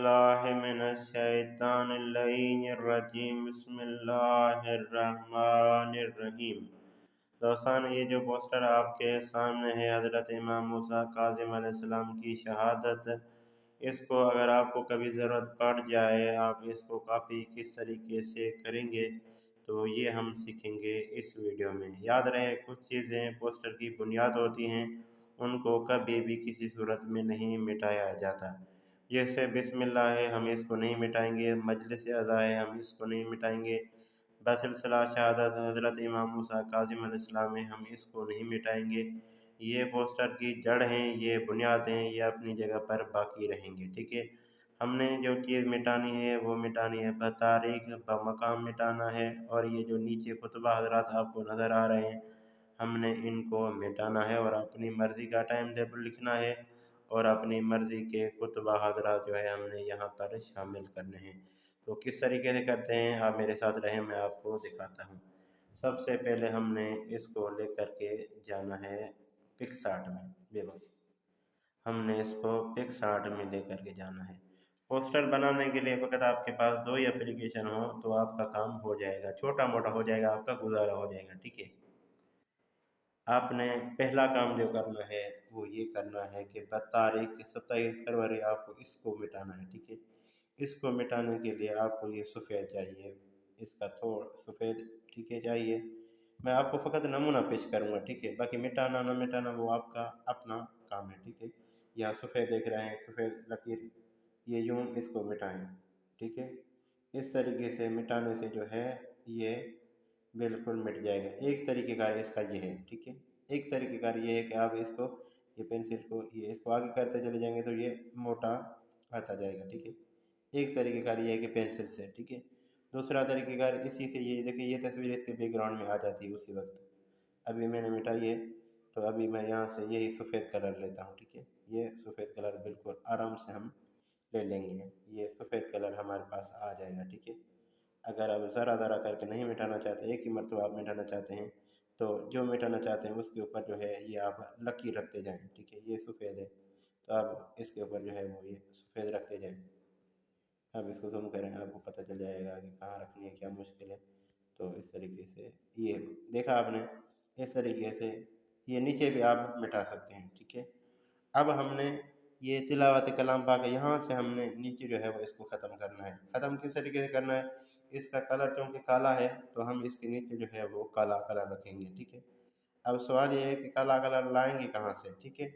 बिस्मिल्लाहिर्रहमानिर्रहीम बिस्मिल्लाहिर्रहमानिर्रहीम। दोस्तान, ये जो पोस्टर आपके सामने है हज़रत इमाम मूसा काज़िम अलैहिस्सलाम की शहादत, इसको अगर आपको कभी ज़रूरत पड़ जाए आप इसको कॉपी किस तरीके से करेंगे तो ये हम सीखेंगे इस वीडियो में। याद रहे, कुछ चीज़ें पोस्टर की बुनियाद होती हैं, उनको कभी भी किसी सूरत में नहीं मिटाया जाता। जैसे बिस्मिल्लाह है, हम इसको नहीं मिटाएंगे। मजलिस अज़ा है, हम इसको नहीं मिटाएंगे। बसिलसिला शहादत हज़रत इमाम मूसा काज़िम अलैहिस्सलाम है, हम इसको नहीं मिटाएंगे। ये पोस्टर की जड़ हैं, ये बुनियाद हैं, ये अपनी जगह पर बाकी रहेंगे। ठीक है, हमने जो चीज़ मिटानी है वो मिटानी है, तारीख मकाम मिटाना है। और ये जो नीचे खुतबा हज़रात आपको नज़र आ रहे हैं, हमने इनको मिटाना है और अपनी मर्ज़ी का टाइम टेबल लिखना है और अपनी मर्ज़ी के खुतबा हज़रात जो है हमने यहाँ पर शामिल करने हैं। तो किस तरीके से करते हैं आप मेरे साथ रहें, मैं आपको दिखाता हूँ। सबसे पहले हमने इसको लेकर के जाना है पिक्सार्ट में। बेबस हमने इसको पिक्सार्ट में लेकर के जाना है। पोस्टर बनाने के लिए वक्त आपके पास दो ही एप्लीकेशन हो तो आपका काम हो जाएगा, छोटा मोटा हो जाएगा, आपका गुजारा हो जाएगा। ठीक है, आपने पहला काम जो करना है वो ये करना है कि तारीख 27 फरवरी आपको इसको मिटाना है। ठीक है, इसको मिटाने के लिए आपको ये सफ़ेद चाहिए, इसका थोड़ा सफ़ेद ठीक है चाहिए। मैं आपको फ़कत नमूना पेश करूँगा। ठीक है, बाकी मिटाना ना मिटाना वो आपका अपना काम है। ठीक है, यहाँ सफ़ेद देख रहे हैं, सफ़ेद लकीर, ये यूँ इसको मिटाएं। ठीक है, इस तरीके से मिटाने से जो है ये बिल्कुल मिट जाएगा। एक तरीक़ेकार इसका ये है। ठीक है, एक तरीक़ेकार ये है कि आप इसको ये पेंसिल को ये इसको आगे करते चले जाएंगे तो ये मोटा आता जाएगा। ठीक है, एक तरीक़ेकार ये है कि पेंसिल से। ठीक है, दूसरा तरीक़ेकार इसी से, ये देखिए ये तस्वीर इसके बैकग्राउंड में आ जाती है उसी वक्त। अभी मैंने मिटाई है तो अभी मैं यहाँ से यही सफ़ेद कलर लेता हूँ। ठीक है, ये सफ़ेद कलर बिल्कुल आराम से हम ले लेंगे, ये सफ़ेद कलर हमारे पास आ जाएगा। ठीक है, अगर आप ज़रा ज़रा करके नहीं मिटाना चाहते, एक ही मरतबा आप मिटाना चाहते हैं तो जो मिटाना चाहते हैं उसके ऊपर जो है ये आप लकीर रखते जाएं। ठीक है, ये सफ़ेद है तो आप इसके ऊपर जो है वो ये सफ़ेद रखते जाएं। अब इसको ज़ूम करें, आपको पता चल जाएगा कि कहाँ रखनी है, क्या मुश्किल है। तो इस तरीके से ये देखा आपने, इस तरीके से ये नीचे भी आप मिटा सकते हैं। ठीक है, अब हमने ये तिलावत कलाम पाक यहाँ से हमने नीचे जो है वो इसको ख़त्म करना है। ख़त्म किस तरीके से करना है, इसका कलर क्योंकि काला है तो हम इसके नीचे जो है वो काला कलर रखेंगे। ठीक है, अब सवाल ये है कि काला कलर लाएंगे कहाँ से। ठीक है,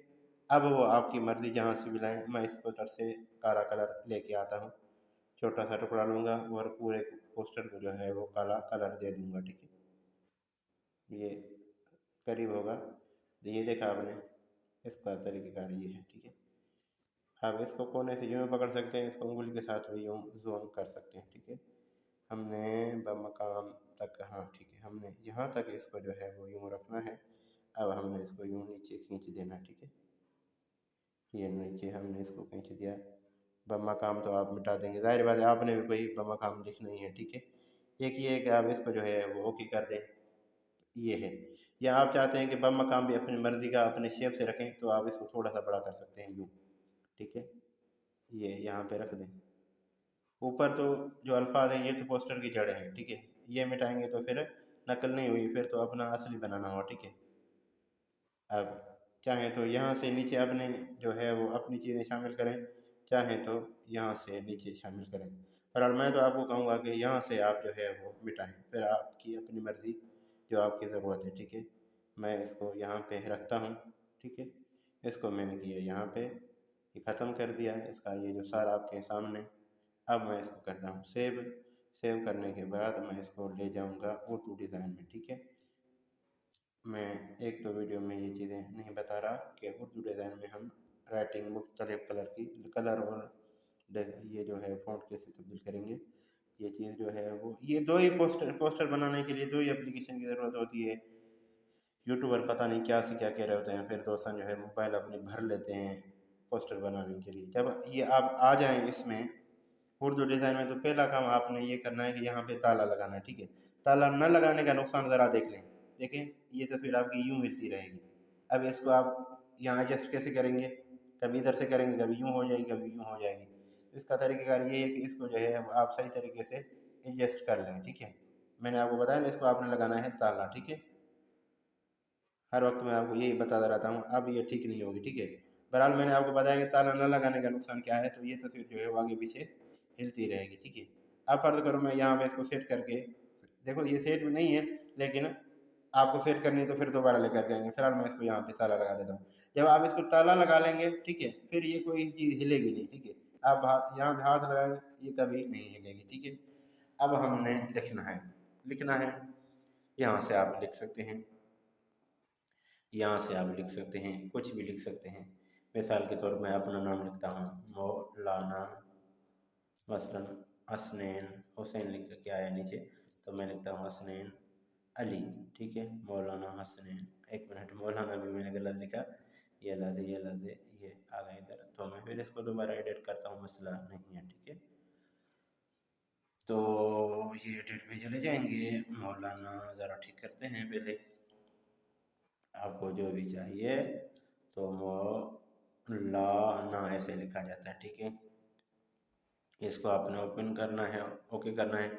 अब वो आपकी मर्ज़ी, जहाँ से भी लाएँ। मैं इस पोस्टर से काला कलर लेके आता हूँ, छोटा सा टुकड़ा लूँगा और पूरे पोस्टर को जो है वो काला कलर दे दूँगा। ठीक है, ये करीब होगा, ये देखा आपने, इसका तरीक़ेकार ये है। ठीक है, आप इसको कोने से यूँ पकड़ सकते हैं, इसको उंगली के साथ भी यूँ ज़ूम कर सकते हैं। ठीक है, हमने बमकाम तक, हाँ ठीक है, हमने यहाँ तक इसको जो है वो यूँ रखना है। अब हमने इसको यूँ नीचे खींच देना। ठीक है, ये नीचे हमने इसको खींच दिया। बमकाम तो आप मिटा देंगे, ज़ाहिर बात है आपने भी कोई बमकाम लिखना ही है। ठीक है, एक ये है कि आप इसको जो है वो ओके कर दें, ये है। या आप चाहते हैं कि बमकाम भी अपनी मर्ज़ी का अपने शेप से रखें तो आप इसको थोड़ा सा बड़ा कर सकते हैं यूँ। ठीक है, ये यहाँ पे रख दें। ऊपर तो जो अल्फाज हैं ये तो पोस्टर की जड़ हैं। ठीक है, ये मिटाएंगे तो फिर नकल नहीं हुई, फिर तो अपना असली बनाना हुआ। ठीक है, अब चाहें तो यहाँ से नीचे अपने जो है वो अपनी चीज़ें शामिल करें, चाहें तो यहाँ से नीचे शामिल करें। पर मैं तो आपको कहूँगा कि यहाँ से आप जो है वो मिटाएं, फिर आपकी अपनी मर्ज़ी, जो आपकी ज़रूरत है। ठीक है, मैं इसको यहाँ पे रखता हूँ। ठीक है, इसको मैंने किया यहाँ पे, ये ख़त्म कर दिया है इसका ये जो सारा आपके सामने। अब मैं इसको करता हूँ सेव। सेव करने के बाद मैं इसको ले जाऊँगा उर्दू डिज़ाइन में। ठीक है, मैं एक दो वीडियो में ये चीज़ें नहीं बता रहा कि उर्दू डिज़ाइन में हम राइटिंग मुख्तलिफ़ कलर की कलर और ये जो है फ़ॉन्ट कैसे तब्दील करेंगे। ये चीज़ जो है वो ये दो ही पोस्टर बनाने के लिए दो ही एप्लीकेशन की ज़रूरत होती है। यूट्यूबर पता नहीं क्या से क्या कह रहे होते हैं, फिर दोस्तों जो है मोबाइल अपने भर लेते हैं पोस्टर बनाने के लिए। जब ये आप आ जाएँ इसमें उर्दू डिज़ाइन में तो पहला काम आपने ये करना है कि यहाँ पे ताला लगाना है। ठीक है, ताला न लगाने का नुकसान ज़रा देख लें। देखें, ये तस्वीर आपकी यूँ मिलती रहेगी। अब इसको आप यहाँ एडजस्ट कैसे करेंगे, कभी इधर से करेंगे, कभी यूँ हो जाएगी, कभी यूँ हो जाएगी। इसका तरीक़ेकार ये है कि इसको जो है आप सही तरीके से एडजस्ट कर लें, ठीक है। मैंने आपको बताया ना, इसको आपने लगाना है ताला, ठीक है। हर वक्त मैं आपको यही बताता रहता हूँ, अब ये ठीक नहीं होगी, ठीक है। बहरहाल मैंने आपको बताया कि ताला न लगाने का नुकसान क्या है, तो ये तस्वीर जो है वो आगे पीछे हिलती रहेगी, ठीक है। अब फ़र्ज़ करो मैं यहाँ पे इसको सेट करके, देखो ये सेट भी नहीं है, लेकिन आपको सेट करनी है तो फिर दोबारा लेकर के आएंगे। फिलहाल मैं इसको यहाँ पे ताला लगा देता हूँ। जब आप इसको ताला लगा लेंगे, ठीक है, फिर ये कोई चीज़ हिलेगी नहीं, ठीक है। आप यहाँ पे हाथ लगाएंगे, ये कभी नहीं हिलेगी, ठीक है। अब हमने लिखना है, यहाँ से आप लिख सकते हैं, यहाँ से आप लिख सकते हैं, कुछ भी लिख सकते हैं। मिसाल के तौर पर मैं अपना नाम लिखता हूँ, मौलाना मसलन हसनैन हुसैन लिख के आया नीचे, तो मैं लिखता हूँ हसनैन अली, ठीक है। मौलाना हसनैन, एक मिनट, मौलाना भी मैंने गलत लिखा, ये लफ्ज़ ये आ गया इधर, तो मैं फिर इसको दोबारा एडिट करता हूँ, मसला नहीं है, ठीक है। तो ये एडिट में चले जाएंगे, मौलाना ज़रा ठीक करते हैं पहले, आपको जो भी चाहिए तो मौलाना ऐसे लिखा जाता है, ठीक है। इसको आपने ओपन करना है, ओके करना है।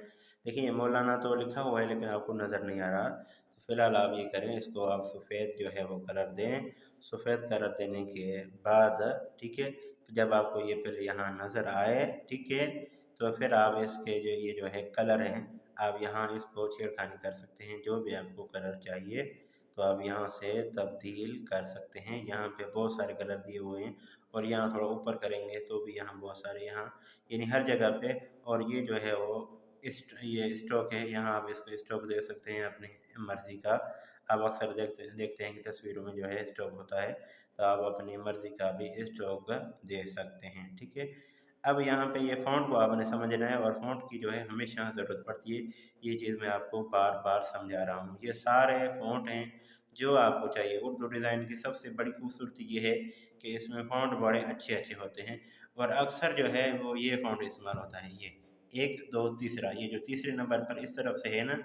देखिए ये मौलाना तो लिखा हुआ है, लेकिन आपको नज़र नहीं आ रहा, तो फिलहाल आप ये करें, इसको आप सफ़ेद जो है वो कलर दें। सफ़ेद कलर देने के बाद, ठीक है, जब आपको ये पहले यहाँ नज़र आए, ठीक है, तो फिर आप इसके ये जो है कलर हैं, आप यहाँ इसको छेड़खानी कर सकते हैं। जो भी आपको कलर चाहिए तो आप यहाँ से तब्दील कर सकते हैं। यहाँ पे बहुत सारे कलर दिए हुए हैं, और यहाँ थोड़ा ऊपर करेंगे तो भी यहाँ बहुत सारे, यहाँ यानी हर जगह पे। और ये जो है वो ये स्टॉक है, यहाँ आप इसको स्टॉक दे सकते हैं अपनी मर्ज़ी का। आप अक्सर देखते हैं कि तस्वीरों में जो है स्टॉक होता है, तो आप अपनी मर्ज़ी का भी स्टॉक दे सकते हैं, ठीक है। अब यहाँ पे ये फ़ॉन्ट को आपने समझना है, और फ़ॉन्ट की जो है हमेशा ज़रूरत पड़ती है। ये चीज़ मैं आपको बार बार समझा रहा हूँ। ये सारे फ़ॉन्ट हैं जो आपको चाहिए। उर्दू डिज़ाइन की सबसे बड़ी खूबसूरती ये है कि इसमें फ़ॉन्ट बड़े अच्छे अच्छे होते हैं, और अक्सर जो है वो ये फ़ॉन्ट इस्तेमाल होता है। ये 1, 2, तीसरा, ये जो तीसरे नंबर पर इस तरफ से है ना,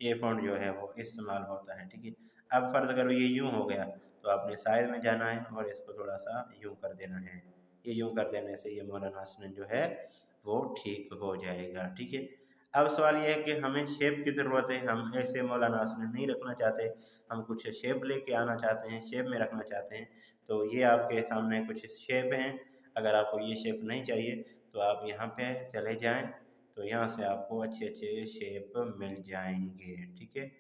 ये फ़ॉन्ट जो है वो इस्तेमाल होता है, ठीक है। अब फ़र्ज़ करो ये यूँ हो गया, तो आपने साइज़ में जाना है और इसको थोड़ा सा यूँ कर देना है। ये यूँ कर देने से ये मौलाना हसनैन जो है वो ठीक हो जाएगा, ठीक है। अब सवाल ये है कि हमें शेप की ज़रूरत है, हम ऐसे मौलाना हसनैन नहीं रखना चाहते, हम कुछ शेप लेके आना चाहते हैं, शेप में रखना चाहते हैं। तो ये आपके सामने कुछ शेप हैं। अगर आपको ये शेप नहीं चाहिए तो आप यहाँ पे चले जाएँ, तो यहाँ से आपको अच्छे अच्छे शेप मिल जाएंगे, ठीक है।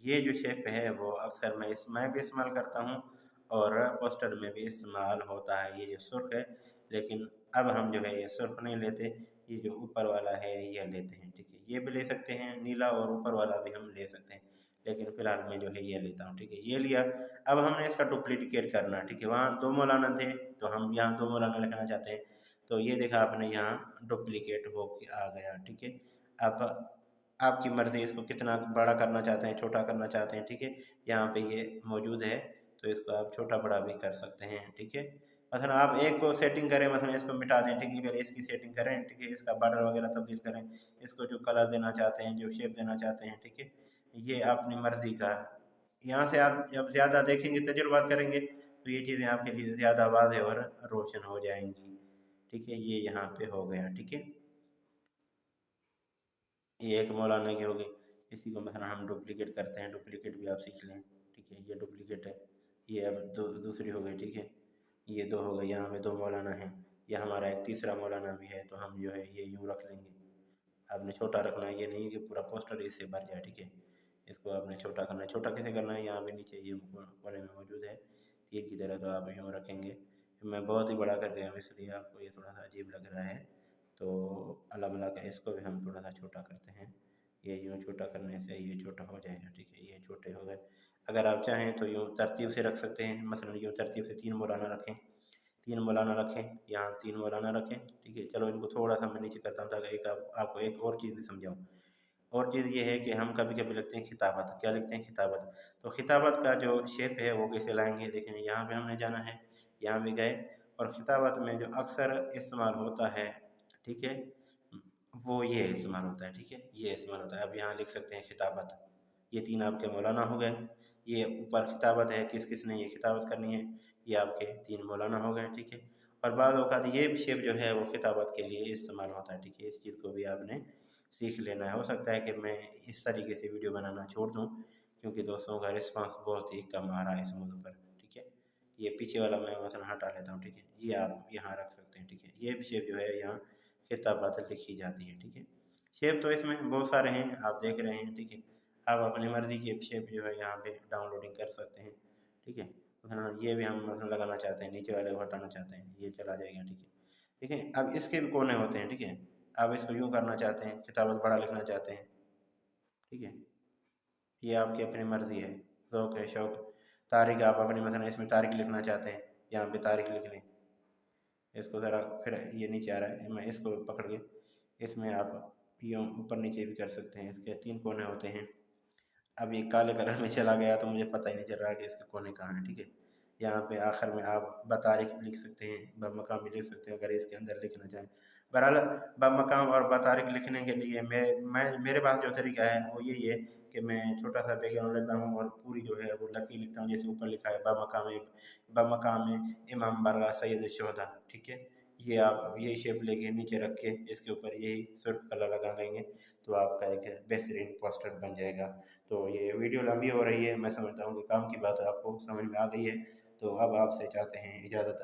ये जो शेप है वो अक्सर मैं भी इस्तेमाल करता हूँ, और पोस्टर में भी इस्तेमाल होता है। ये जो सुर्ख है, लेकिन अब हम जो है ये सुर्ख नहीं लेते, ये जो ऊपर वाला है ये लेते हैं, ठीक है। ये भी ले सकते हैं नीला, और ऊपर वाला भी हम ले सकते हैं, लेकिन फ़िलहाल मैं जो है ये लेता हूँ, ठीक है। ये लिया, अब हमने इसका डुप्लीकेट करना है, ठीक है। वहाँ 2 मौलाना थे, तो हम यहाँ 2 मौलाना लिखना चाहते हैं, तो ये देखा आपने यहाँ डुप्लीकेट हो के आ गया, ठीक है। अब आपकी मर्ज़ी, इसको कितना बड़ा करना चाहते हैं, छोटा करना चाहते हैं, ठीक है। यहाँ पे ये मौजूद है, तो इसको आप छोटा बड़ा भी कर सकते हैं, ठीक है। मसलन आप एक को सेटिंग करें, मसलन इसको मिटा दें, ठीक है, पहले इसकी सेटिंग करें, ठीक है, इसका बॉर्डर वगैरह तब्दील करें, इसको जो कलर देना चाहते हैं, जो शेप देना चाहते हैं, ठीक है, ये अपनी मर्ज़ी का। यहाँ से आप जब ज़्यादा देखेंगे, तजुर्बा करेंगे, तो ये चीज़ें आपके लिए ज़्यादा वाज़ेह और रोशन हो जाएंगी, ठीक है। ये यहाँ पे हो गया, ठीक है। ये एक मौलाना की हो गई। इसी को मसलन हम डुप्लीकेट करते हैं, डुप्लीकेट भी आप सीख लें, ठीक है। ये डुप्लीकेट है, ये अब दूसरी हो गई, ठीक है। ये 2 हो गई, यहाँ पे 2 मौलाना हैं। ये हमारा एक तीसरा मौलाना भी है, तो हम जो है ये यूँ रख लेंगे। आपने छोटा रखना है, ये नहीं कि पूरा पोस्टर इससे भर जाए, ठीक है। इसको आपने छोटा करना है। छोटा कैसे करना है, यहाँ पे नीचे ये कोने में मौजूद है तीर की तरह, तो आप यूँ रखेंगे। मैं बहुत ही बड़ा कर गया हूँ, इसलिए आपको ये थोड़ा सा अजीब लग रहा है, तो अल्लाह भला का इसको भी हम थोड़ा सा छोटा करते हैं। ये यूँ छोटा करने से ये छोटा हो जाएगा, ठीक है। ये छोटे हो गए। अगर आप चाहें तो यूँ तरतीब से रख सकते हैं, मसलन यूँ तरतीब से 3 मौलाना रखें, 3 मौलाना रखें, यहाँ 3 मौलाना रखें, ठीक है। चलो इनको थोड़ा सा मैं नीचे करता हूँ, ताकि आपको एक और चीज़ भी समझाऊँ। और चीज़ ये है कि हम कभी कभी लिखते हैं खिताबत, क्या लिखते हैं, खिताबत। तो खिताबत का जो शेप है वो कैसे लाएंगे, देखें, यहाँ पे हमने जाना है, यहाँ भी गए, और खिताबत में जो अक्सर इस्तेमाल होता है, ठीक है, वो ये इस्तेमाल होता है, ठीक है, ये इस्तेमाल होता है। अब यहाँ लिख सकते हैं खिताबत, ये 3 आपके मौलाना हो गए। ये ऊपर खिताबत है, किस किस ने ये खिताबत करनी है, ये आपके 3 मौलाना हो गए, ठीक है। और बाद औक़ात ये शेप जो है वो खिताबत के लिए इस्तेमाल होता है, ठीक है। इस चीज़ को भी आपने सीख लेना है। हो सकता है कि मैं इस तरीके से वीडियो बनाना छोड़ दूँ, क्योंकि दोस्तों का रिस्पॉन्स बहुत ही कम आ रहा है इस मौजू पर, ठीक है। ये पीछे वाला मैं मसलन हटा लेता हूँ, ठीक है। ये आप यहाँ रख सकते हैं, ठीक है। ये शेप जो है यहाँ खिताबत लिखी जाती है, ठीक है। शेप तो इसमें बहुत सारे हैं, आप देख रहे हैं, ठीक है। आप अपनी मर्ज़ी के शेप जो है यहाँ पे डाउनलोडिंग कर सकते हैं, ठीक है। हाँ, ये भी हम मतलब लगाना चाहते हैं, नीचे वाले को हटाना चाहते हैं, ये चला जाएगा, ठीक है। ठीक है, अब इसके भी कोने होते हैं, ठीक है। आप इसको यूँ करना चाहते हैं, खिताबत बड़ा लिखना चाहते हैं, ठीक है। ये आपकी अपनी मर्ज़ी है, ज़ौक़ है, शौक़। तारीख़ आप अपनी मसलन इसमें तारीख़ लिखना चाहते हैं, यहाँ पे तारीख़ लिख लें। इसको ज़रा फिर ये नीचे आ रहा है, मैं इसको पकड़ के इसमें आप यूँ ऊपर नीचे भी कर सकते हैं। इसके 3 कोने होते हैं। अब ये काले कलर में चला गया तो मुझे पता ही नहीं चल रहा कि इसके कोने कहाँ हैं, ठीक है। यहाँ पे आखिर में आप बतारीख़ भी लिख सकते हैं, बमकाम भी लिख सकते हैं अगर इसके अंदर लिखना चाहें। बहरहाल बमकाम और बतारीख़ लिखने के लिए मेरे पास जो तरीका है वो यही है कि मैं छोटा-सा बैकग्राउंड लेता हूँ और पूरी जो है वो लकीर लिखता हूँ। जैसे ऊपर लिखा है बमकाम इमाम बारगाह सैयद शुहदा, ठीक है। ये आप यही शेप लेके नीचे रख के इसके ऊपर यही सुर्ख़ कलर लगा लेंगे तो आपका एक बेहतरीन पोस्टर बन जाएगा। तो ये वीडियो लंबी हो रही है, मैं समझता हूँ कि काम की बात आपको समझ में आ गई है, तो अब आपसे चाहते हैं इजाज़त।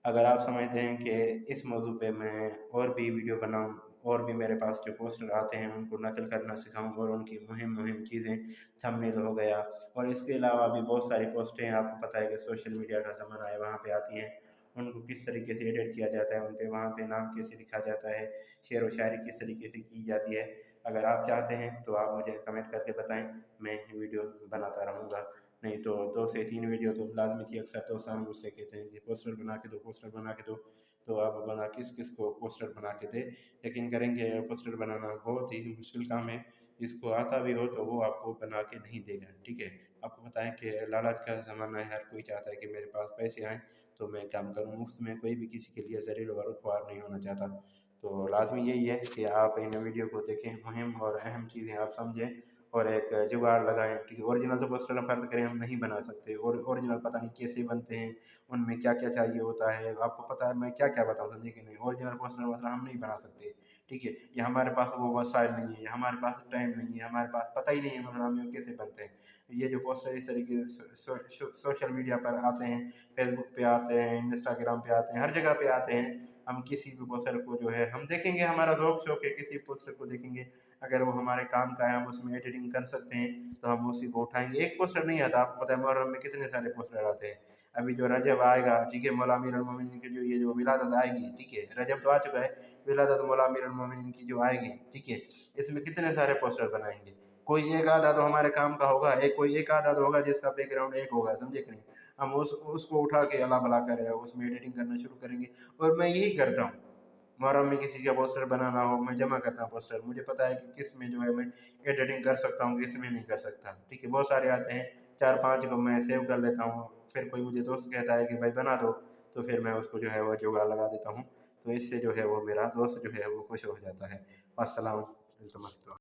अगर आप समझते हैं कि इस मौजू पे मैं और भी वीडियो बनाऊँ और भी मेरे पास जो पोस्टर आते हैं उनको नक़ल करना सिखाऊँ और उनकी मुहिम चीज़ें थंबनेल हो गया और इसके अलावा भी बहुत सारी पोस्टें आपको पता है कि सोशल मीडिया का ज़माना है, वहाँ पे आती हैं। उनको किस तरीके से एडिट किया जाता है, उन पे वहाँ पे नाम कैसे लिखा जाता है, शेर व शायरी किस तरीके से की जाती है। अगर आप चाहते हैं तो आप मुझे कमेंट करके बताएँ, मैं वीडियो बनाता रहूँगा। नहीं तो 2 से 3 वीडियो तो लाज़मी थी। अक्सर दोस्त मुझसे कहते हैं कि पोस्टर बना के दो, पोस्टर बना के दो, तो आप बना किस को पोस्टर बना के दें। यकीन करेंगे पोस्टर बनाना बहुत ही मुश्किल काम है। जिसको आता भी हो तो वो आपको बना के नहीं देगा, ठीक है। आपको पता है कि लालच का ज़माना है, हर कोई चाहता है कि मेरे पास पैसे आएँ तो मैं काम करूँ। मुफ़्त में कोई भी किसी के लिए ज़लील व रुसवा नहीं होना चाहता। तो लाज़मी यही है कि आप इन वीडियो को देखें, मुहिम और अहम चीज़ें आप समझें और एक जुगाड़ लगाएँ, ठीक है। ओरिजिनल तो पोस्टर फ़र्ज़ करें हम नहीं बना सकते और ओरिजिनल पता नहीं कैसे बनते हैं, उनमें क्या-क्या चाहिए होता है। आपको पता है मैं क्या-क्या बताऊँ, समझे कि नहीं। ओरिजिनल पोस्टर मतलब हम नहीं बना सकते, ठीक है। या हमारे पास वो वसाइल नहीं है, या हमारे पास टाइम नहीं है, हमारे पास पता ही नहीं है मतलब हमें कैसे बनते हैं। ये जो पोस्टर इस तरीके से सोशल मीडिया पर आते हैं, फेसबुक पे आते हैं, इंस्टाग्राम पे आते हैं, हर जगह पे आते हैं। हम किसी भी पोस्टर को जो है हम देखेंगे, हमारा शौक है, किसी पोस्टर को देखेंगे, अगर वो हमारे काम का है, हम उसमें एडिटिंग कर सकते हैं, तो हम उसी को उठाएँगे। एक पोस्टर नहीं आता, आपको पता है मुहर्रम में कितने सारे पोस्टर आते हैं। अभी जो रजब आएगा, ठीक है, मौला अमीरुल मोमिनीन की जो ये जो विलादत आएगी, ठीक है, रजब तो आ चुका है, विलादत मौला अमीरुल मोमिनीन की जो आएगी, ठीक है, इसमें कितने सारे पोस्टर बनाएँगे। कोई एक आधा तो हमारे काम का होगा, कोई एक आधा तो होगा जिसका बैकग्राउंड एक होगा, समझे कि नहीं। हम उसको उठा के अला भला कर उसमें एडिटिंग करना शुरू करेंगे और मैं यही करता हूँ। मुहर्रम में किसी का पोस्टर बनाना हो, मैं जमा करता हूँ पोस्टर। मुझे पता है कि किस में जो है मैं एडिटिंग कर सकता हूँ, किस में नहीं कर सकता, ठीक है। बहुत सारे आते हैं, 4-5 को मैं सेव कर लेता हूँ, फिर कोई मुझे दोस्त कहता है कि भाई बना दो, तो फिर मैं उसको जो है वो जुगाड़ लगा देता हूँ। तो इससे जो है वो मेरा दोस्त जो है वो खुश हो जाता है। अस्सलाम वालेकुम।